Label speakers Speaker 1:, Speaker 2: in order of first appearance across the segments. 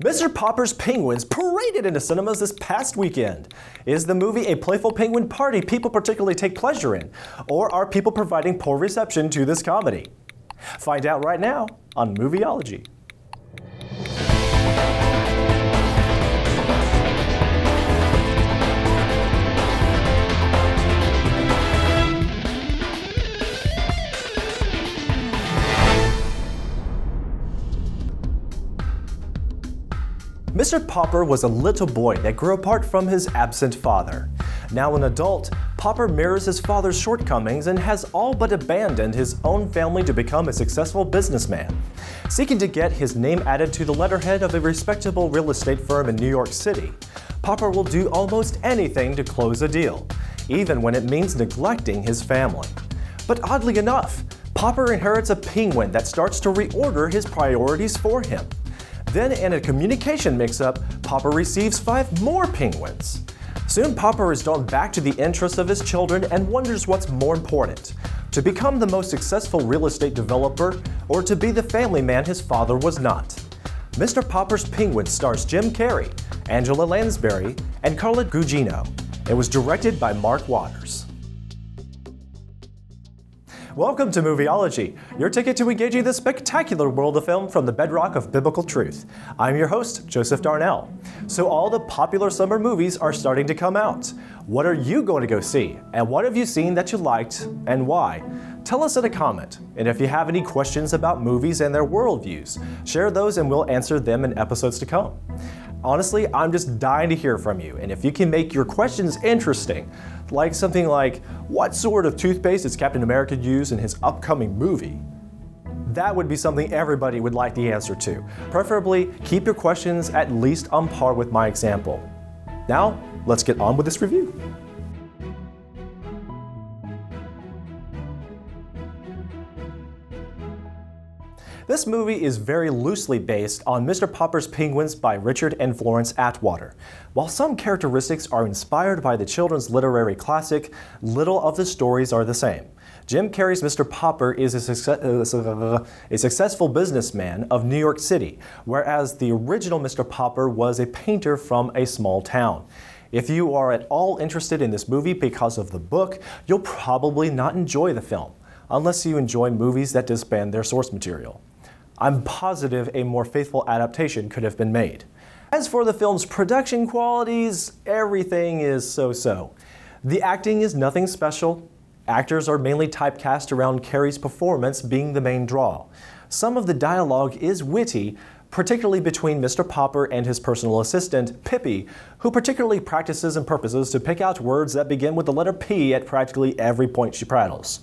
Speaker 1: Mr. Popper's Penguins paraded into cinemas this past weekend. Is the movie a playful penguin party people particularly take pleasure in? Or are people providing poor reception to this comedy? Find out right now on Movieology. Mr. Popper was a little boy that grew apart from his absent father. Now an adult, Popper mirrors his father's shortcomings and has all but abandoned his own family to become a successful businessman. Seeking to get his name added to the letterhead of a respectable real estate firm in New York City, Popper will do almost anything to close a deal, even when it means neglecting his family. But oddly enough, Popper inherits a penguin that starts to reorder his priorities for him. Then, in a communication mix-up, Popper receives 5 more penguins. Soon, Popper is drawn back to the interests of his children and wonders what's more important: to become the most successful real estate developer, or to be the family man his father was not. Mr. Popper's Penguins stars Jim Carrey, Angela Lansbury, and Carla Gugino. It was directed by Mark Waters. Welcome to Movieology, your ticket to engaging the spectacular world of film from the bedrock of biblical truth. I'm your host, Joseph Darnell. So all the popular summer movies are starting to come out. What are you going to go see? And what have you seen that you liked, and why? Tell us in a comment. And if you have any questions about movies and their worldviews, share those and we'll answer them in episodes to come. Honestly, I'm just dying to hear from you, and if you can make your questions interesting, like something like, what sort of toothpaste does Captain America use in his upcoming movie? That would be something everybody would like the answer to. Preferably, keep your questions at least on par with my example. Now, let's get on with this review. This movie is very loosely based on Mr. Popper's Penguins by Richard and Florence Atwater. While some characteristics are inspired by the children's literary classic, little of the stories are the same. Jim Carrey's Mr. Popper is a successful businessman of New York City, whereas the original Mr. Popper was a painter from a small town. If you are at all interested in this movie because of the book, you'll probably not enjoy the film, unless you enjoy movies that disband their source material. I'm positive a more faithful adaptation could have been made. As for the film's production qualities, everything is so-so. The acting is nothing special. Actors are mainly typecast around Carrey's performance being the main draw. Some of the dialogue is witty, particularly between Mr. Popper and his personal assistant, Pippi, who particularly practices and purposes to pick out words that begin with the letter P at practically every point she prattles.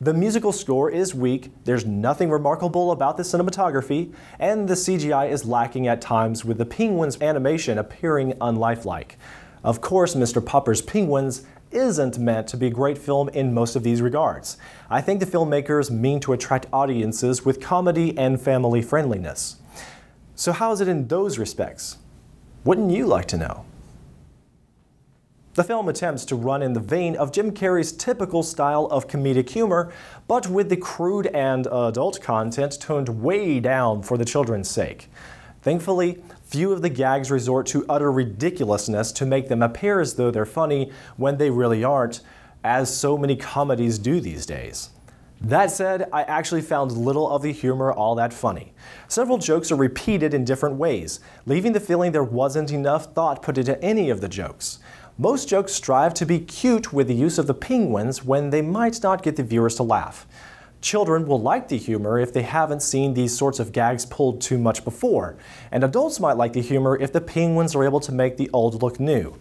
Speaker 1: The musical score is weak, there's nothing remarkable about the cinematography, and the CGI is lacking at times, with the penguins' animation appearing unlifelike. Of course, Mr. Popper's Penguins isn't meant to be a great film in most of these regards. I think the filmmakers mean to attract audiences with comedy and family friendliness. So how is it in those respects? Wouldn't you like to know? The film attempts to run in the vein of Jim Carrey's typical style of comedic humor, but with the crude and adult content toned way down for the children's sake. Thankfully, few of the gags resort to utter ridiculousness to make them appear as though they're funny when they really aren't, as so many comedies do these days. That said, I actually found little of the humor all that funny. Several jokes are repeated in different ways, leaving the feeling there wasn't enough thought put into any of the jokes. Most jokes strive to be cute with the use of the penguins when they might not get the viewers to laugh. Children will like the humor if they haven't seen these sorts of gags pulled too much before, and adults might like the humor if the penguins are able to make the old look new.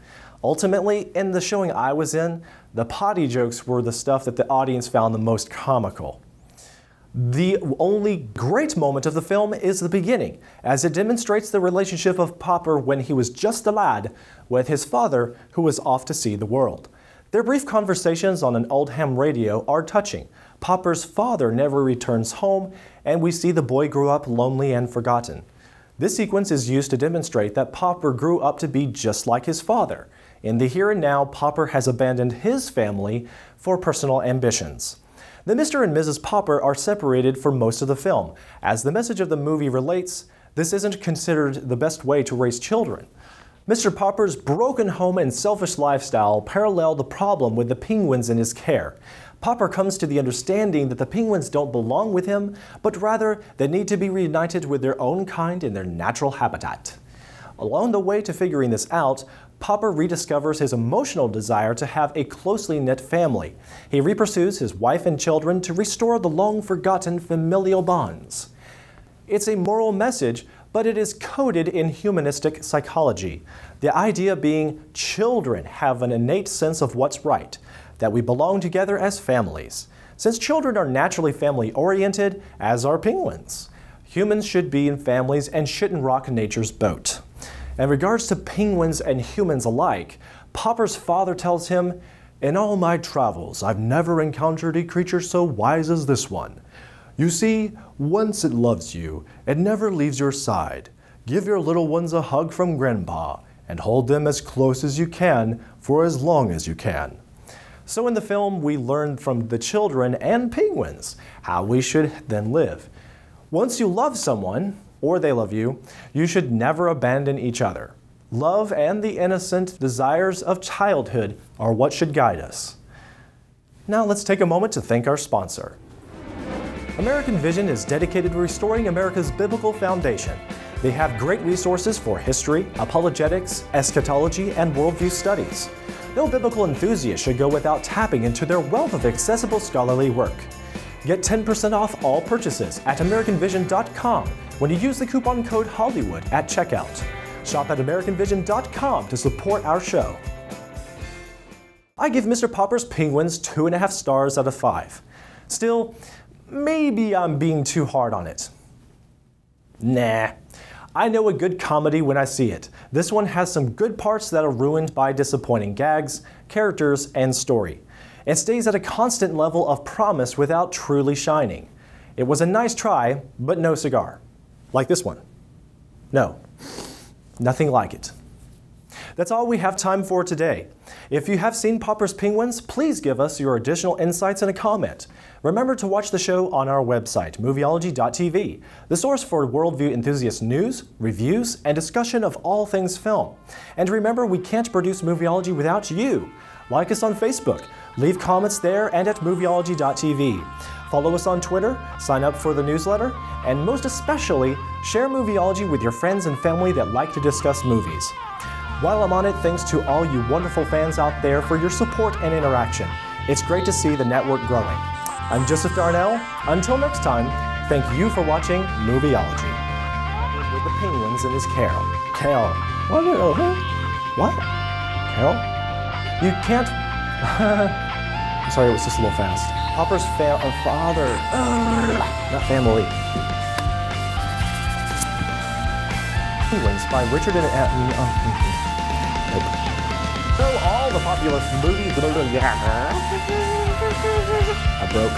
Speaker 1: Ultimately, in the showing I was in, the potty jokes were the stuff that the audience found the most comical. The only great moment of the film is the beginning, as it demonstrates the relationship of Popper when he was just a lad with his father, who was off to see the world. Their brief conversations on an old ham radio are touching. Popper's father never returns home, and we see the boy grow up lonely and forgotten. This sequence is used to demonstrate that Popper grew up to be just like his father. In the here and now, Popper has abandoned his family for personal ambitions. The Mr. and Mrs. Popper are separated for most of the film. As the message of the movie relates, this isn't considered the best way to raise children. Mr. Popper's broken home and selfish lifestyle parallel the problem with the penguins in his care. Popper comes to the understanding that the penguins don't belong with him, but rather they need to be reunited with their own kind in their natural habitat. Along the way to figuring this out, Popper rediscovers his emotional desire to have a closely knit family. He repursues his wife and children to restore the long-forgotten familial bonds. It's a moral message, but it is coded in humanistic psychology. The idea being children have an innate sense of what's right, that we belong together as families. Since children are naturally family-oriented, as are penguins, humans should be in families and shouldn't rock nature's boat. In regards to penguins and humans alike, Popper's father tells him, "In all my travels, I've never encountered a creature so wise as this one. You see, once it loves you, it never leaves your side. Give your little ones a hug from Grandpa and hold them as close as you can for as long as you can." So in the film, we learn from the children and penguins how we should then live. Once you love someone, or they love you, you should never abandon each other. Love and the innocent desires of childhood are what should guide us. Now let's take a moment to thank our sponsor. American Vision is dedicated to restoring America's biblical foundation. They have great resources for history, apologetics, eschatology, and worldview studies. No biblical enthusiast should go without tapping into their wealth of accessible scholarly work. Get 10% off all purchases at AmericanVision.com when you use the coupon code Hollywood at checkout. Shop at AmericanVision.com to support our show. I give Mr. Popper's Penguins 2.5 stars out of 5. Still, maybe I'm being too hard on it. Nah. I know a good comedy when I see it. This one has some good parts that are ruined by disappointing gags, characters, and story. It stays at a constant level of promise without truly shining. It was a nice try, but no cigar. Like this one. No, nothing like it. That's all we have time for today. If you have seen Popper's Penguins, please give us your additional insights in a comment. Remember to watch the show on our website, Movieology.tv, the source for worldview enthusiast news, reviews, and discussion of all things film. And remember, we can't produce Movieology without you. Like us on Facebook, leave comments there and at Movieology.tv. Follow us on Twitter, sign up for the newsletter, and most especially, share Movieology with your friends and family that like to discuss movies. While I'm on it, thanks to all you wonderful fans out there for your support and interaction. It's great to see the network growing. I'm Joseph Darnell. Until next time, thank you for watching Movieology. With the penguins in his carol. Carol. What? Carol? You can't... I'm sorry, it was just a little fast. Popper's father. Not family. Penguins by Richard and... Nope. So all the popular movies... I broke.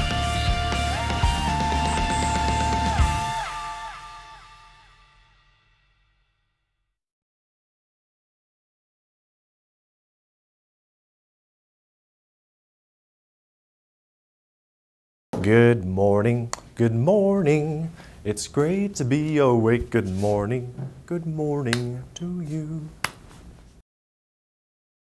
Speaker 1: Good morning, good morning. It's great to be awake. Good morning to you.